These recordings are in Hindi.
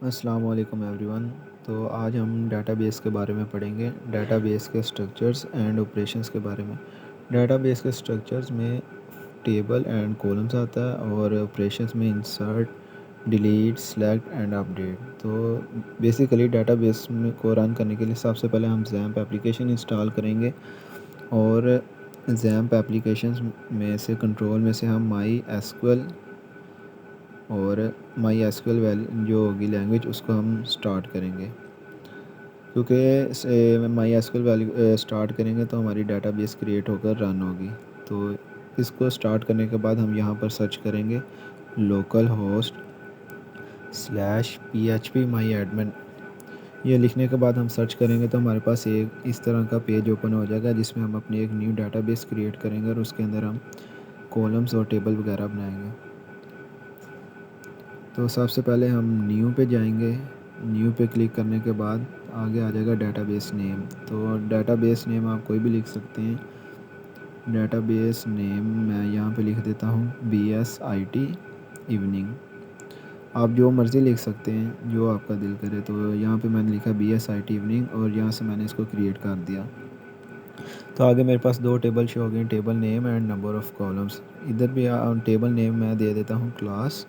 अस्सलाम वालेकुम एवरीवन। तो आज हम डेटाबेस के बारे में पढ़ेंगे, डेटाबेस के स्ट्रक्चर्स एंड ऑपरेशंस के बारे में। डेटाबेस के स्ट्रक्चर्स में टेबल एंड कॉलम्स आता है और ऑपरेशंस में insert, delete, select and update. तो बेसिकली डेटाबेस में को रन करने के लिए सबसे पहले हम जैम्प एप्लीकेशन इंस्टॉल करेंगे और जैम्प एप्लीकेशंस में से कंट्रोल में से हम माई एसक्यूएल और माई एसक्यूएल जो होगी लैंग्वेज उसको हम स्टार्ट करेंगे, क्योंकि माई एसक्यूएल स्टार्ट करेंगे तो हमारी डेटाबेस क्रिएट होकर रन होगी। तो इसको स्टार्ट करने के बाद हम यहाँ पर सर्च करेंगे लोकल होस्ट स्लैश PHP माई एडमिन। ये लिखने के बाद हम सर्च करेंगे तो हमारे पास एक इस तरह का पेज ओपन हो जाएगा जिसमें हम अपनी एक न्यू डेटाबेस क्रिएट करेंगे और उसके अंदर हम कॉलम्स और टेबल वगैरह बनाएंगे। तो सबसे पहले हम न्यू पे जाएंगे। न्यू पे क्लिक करने के बाद आगे आ जाएगा डेटाबेस नेम। तो डेटाबेस नेम आप कोई भी लिख सकते हैं। डेटाबेस नेम मैं यहाँ पे लिख देता हूँ BSIT इवनिंग। आप जो मर्ज़ी लिख सकते हैं, जो आपका दिल करे। तो यहाँ पे मैंने लिखा BSIT इवनिंग और यहाँ से मैंने इसको क्रिएट कर दिया। तो आगे मेरे पास दो टेबल शो हो गए, table name and number of columns. इधर भी टेबल नेम मैं दे देता हूँ क्लास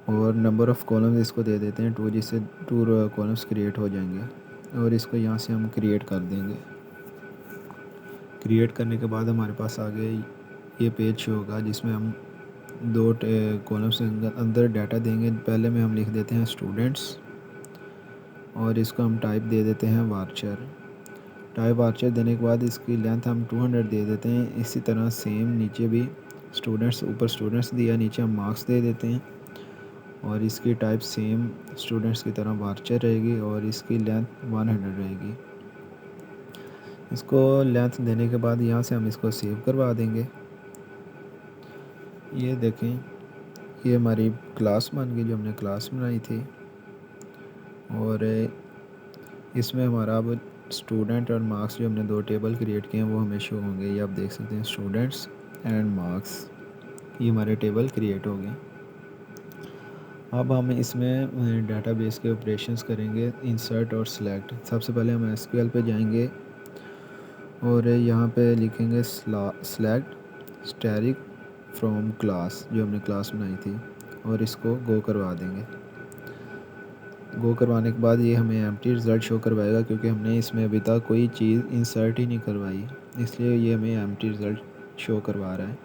और नंबर ऑफ़ कॉलम्स इसको दे देते हैं 2, जिससे 2 कॉलम्स क्रिएट हो जाएंगे और इसको यहाँ से हम क्रिएट कर देंगे। क्रिएट करने के बाद हमारे पास आगे ये पेज शो होगा जिसमें हम 2 कॉलम्स के अंदर डाटा देंगे। पहले में हम लिख देते हैं स्टूडेंट्स और इसको हम टाइप दे देते हैं वार्चर। टाइप वार्चर देने के बाद इसकी लेंथ हम 200 दे देते हैं। इसी तरह सेम नीचे भी स्टूडेंट्स, ऊपर स्टूडेंट्स दिया, नीचे हम मार्क्स दे देते हैं और इसकी टाइप सेम स्टूडेंट्स की तरह वार्चर रहेगी और इसकी लेंथ 100 रहेगी। इसको लेंथ देने के बाद यहाँ से हम इसको सेव करवा देंगे। ये देखें, ये हमारी क्लास बन गई जो हमने क्लास बनाई थी और इसमें हमारा अब स्टूडेंट और मार्क्स जो हमने 2 टेबल क्रिएट किए हैं वो हमें शो होंगे। ये आप देख सकते हैं स्टूडेंट्स एंड मार्क्स, ये हमारे टेबल क्रिएट हो गए। अब हम इसमें डेटाबेस के ऑपरेशंस करेंगे, इंसर्ट और सेलेक्ट। सबसे पहले हम एसक्यूएल पे जाएंगे और यहाँ पे लिखेंगे सेलेक्ट स्टैटिक फ्रॉम क्लास, जो हमने क्लास बनाई थी, और इसको गो करवा देंगे। गो करवाने के बाद ये हमें एम्प्टी रिज़ल्ट शो करवाएगा क्योंकि हमने इसमें अभी तक कोई चीज़ इंसर्ट ही नहीं करवाई, इसलिए ये हमें एम्प्टी रिज़ल्ट शो करवा रहा है।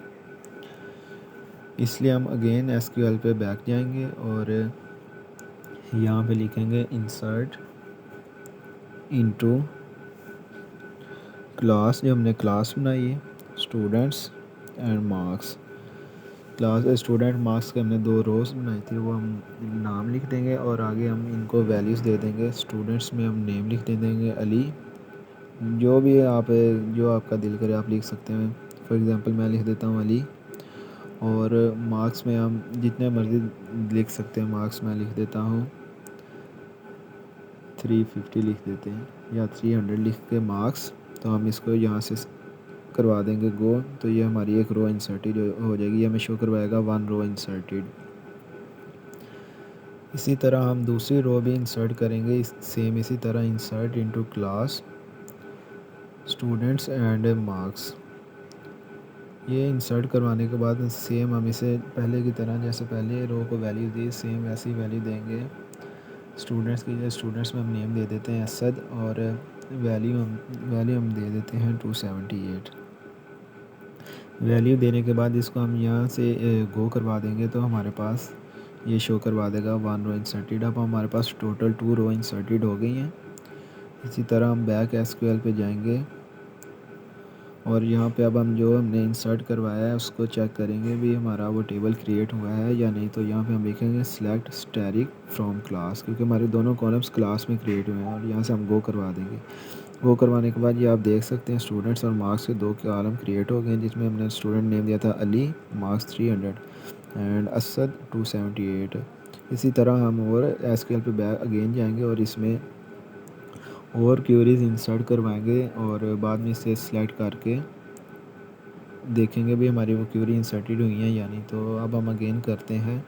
इसलिए हम अगेन एसक्यूएल पे बैक जाएंगे और यहाँ पे लिखेंगे इंसर्ट इनटू क्लास, जो हमने क्लास बनाई है, students and marks. Class student marks के हमने 2 रोज़ बनाई थी, वो हम नाम लिख देंगे और आगे हम इनको वैल्यूज़ दे देंगे। स्टूडेंट्स में हम नेम लिख दे देंगे अली, जो भी आप जो आपका दिल करे आप लिख सकते हैं। फॉर एग्ज़ाम्पल मैं लिख देता हूँ अली। और मार्क्स में हम जितने मर्ज़ी लिख सकते हैं। मार्क्स मैं लिख देता हूँ 350 लिख देते हैं या 300 लिख के मार्क्स। तो हम इसको यहाँ से करवा देंगे गो। तो ये हमारी एक रो इंसर्टेड हो जाएगी, ये हमें शो करवाएगा 1 रो इंसर्टेड। इसी तरह हम दूसरी रो भी इंसर्ट करेंगे, सेम इसी तरह insert into class students and marks. ये इंसर्ट करवाने के बाद सेम हम इसे पहले की तरह, जैसे पहले रो को वैल्यू दी, सेम वैसी वैल्यू देंगे स्टूडेंट्स की। स्टूडेंट्स में हम नेम दे देते हैं असद और वैल्यू हम दे देते हैं 278। वैल्यू देने के बाद इसको हम यहाँ से गो करवा देंगे तो हमारे पास ये शो करवा देगा 1 रो इंसर्टेड। अब हमारे पास टोटल 2 रो इंसर्टेड हो गई हैं। इसी तरह हम बैक एसक्यूएल पे जाएंगे और यहाँ पे अब हम जो हमने इंसर्ट करवाया है उसको चेक करेंगे भी हमारा वो टेबल क्रिएट हुआ है या नहीं। तो यहाँ पे हम लिखेंगे सेलेक्ट स्टैटिक फ्रॉम क्लास, क्योंकि हमारे दोनों कॉलम्स क्लास में क्रिएट हुए हैं और यहाँ से हम गो करवा देंगे। गो करवाने के बाद ये आप देख सकते हैं स्टूडेंट्स और मार्क्स के 2 कॉलम क्रिएट हो गए हैं, जिसमें हमने स्टूडेंट नेम दिया था अली, मार्क्स 300 एंड असद 278। इसी तरह हम और एसक्यूएल पे बैक अगेन जाएंगे और इसमें और क्यूरीज इंसर्ट करवाएंगे और बाद में इसे सिलेक्ट करके देखेंगे भी हमारी वो क्यूरी इंसर्टेड हुई हैं या नहीं। तो अब हम अगेन करते हैं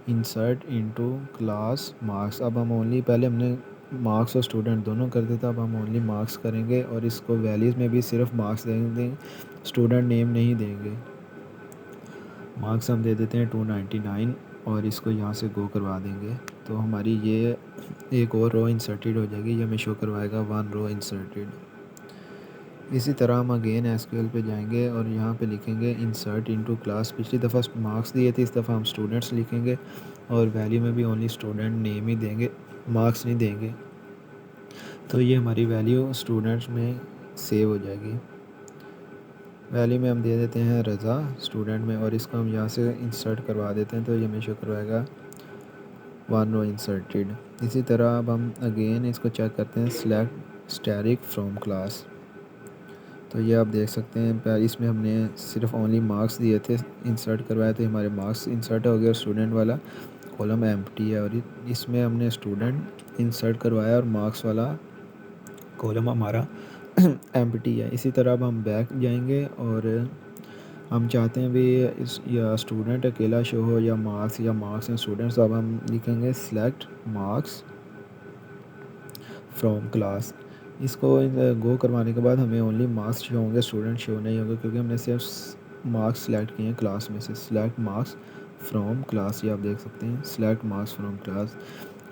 इंसर्ट इनटू क्लास मार्क्स। अब हम ओनली, पहले हमने मार्क्स और स्टूडेंट दोनों करते थे, अब हम ओनली मार्क्स करेंगे और इसको वैल्यूज़ में भी सिर्फ मार्क्स देंगे, स्टूडेंट नेम नहीं देंगे। मार्क्स हम दे देते हैं 299 और इसको यहाँ से गो करवा देंगे, तो हमारी ये एक और रो इंसर्टेड हो जाएगी। ये हमें शो करवाएगा 1 रो इंसर्टेड। इसी तरह हम अगेन एसक्यूएल पे जाएंगे और यहाँ पे लिखेंगे इंसर्ट इनटू क्लास। पिछली दफ़ा मार्क्स दिए थे, इस दफ़ा हम स्टूडेंट्स लिखेंगे और वैल्यू में भी ओनली स्टूडेंट नेम ही देंगे, मार्क्स नहीं देंगे। तो ये हमारी वैल्यू स्टूडेंट्स में सेव हो जाएगी। वैल्यू में हम दे देते हैं रज़ा स्टूडेंट में, और इसको हम यहाँ से इंसर्ट करवा देते हैं, तो ये हमें शो करवाएगा 1 रो इंसर्टेड। इसी तरह अब हम अगेन इसको चेक करते हैं, सेलेक्ट स्टैटिक फ्रॉम क्लास। तो ये आप देख सकते हैं इसमें हमने सिर्फ ओनली मार्क्स दिए थे, इंसर्ट करवाए थे, हमारे मार्क्स इंसर्ट हो गए और स्टूडेंट वाला कॉलम एम्प्टी है, और इसमें हमने स्टूडेंट इंसर्ट करवाया और मार्क्स वाला कॉलम हमारा एम्प्टी है। इसी तरह अब हम बैक जाएंगे और हम चाहते हैं भी इस या स्टूडेंट अकेला शो हो या मार्क्स एंड स्टूडेंट्स। अब हम लिखेंगे सेलेक्ट मार्क्स फ्रॉम क्लास। इसको गो करवाने के बाद हमें ओनली मार्क्स शो होंगे, स्टूडेंट शो नहीं होंगे, क्योंकि हमने सिर्फ मार्क्स सेलेक्ट किए हैं क्लास में से। सेलेक्ट मार्क्स फ्रॉम क्लास, ये आप देख सकते हैं सेलेक्ट मार्क्स फ्रॉम क्लास,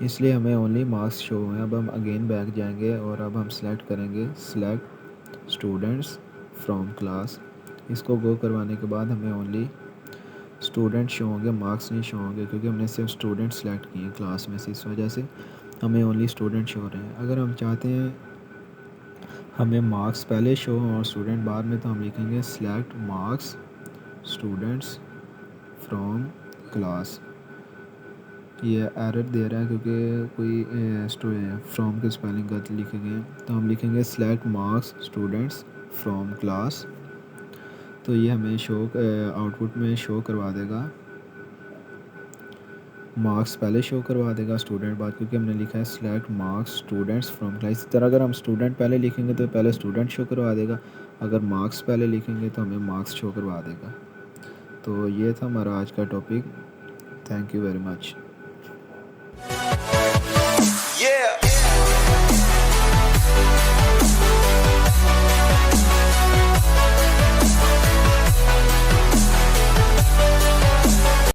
इसलिए हमें ओनली मार्क्स शो हुए हैं। अब हम अगेन बैक जाएंगे और अब हम सेलेक्ट करेंगे सेलेक्ट स्टूडेंट्स फ्रॉम क्लास। इसको गो करवाने के बाद हमें ओनली स्टूडेंट शो होंगे, मार्क्स नहीं शो होंगे, क्योंकि हमने सिर्फ स्टूडेंट सेलेक्ट किए हैं क्लास में से, इस वजह से हमें ओनली स्टूडेंट शो हो रहे हैं। अगर हम चाहते हैं हमें मार्क्स पहले शो और स्टूडेंट बाद में, तो हम लिखेंगे select marks students from class. ये एरर दे रहा है क्योंकि कोई फ्रॉम के स्पेलिंग गलत लिखे गए हैं, तो हम लिखेंगे select marks students from class. तो ये हमें शो आउटपुट में शो करवा देगा, मार्क्स पहले शो करवा देगा स्टूडेंट बाद, क्योंकि हमने लिखा है select marks students from class. इसी तरह अगर हम स्टूडेंट पहले लिखेंगे तो पहले स्टूडेंट शो करवा देगा, अगर मार्क्स पहले लिखेंगे तो हमें मार्क्स शो करवा देगा। तो ये था हमारा आज का topic. Thank you very much.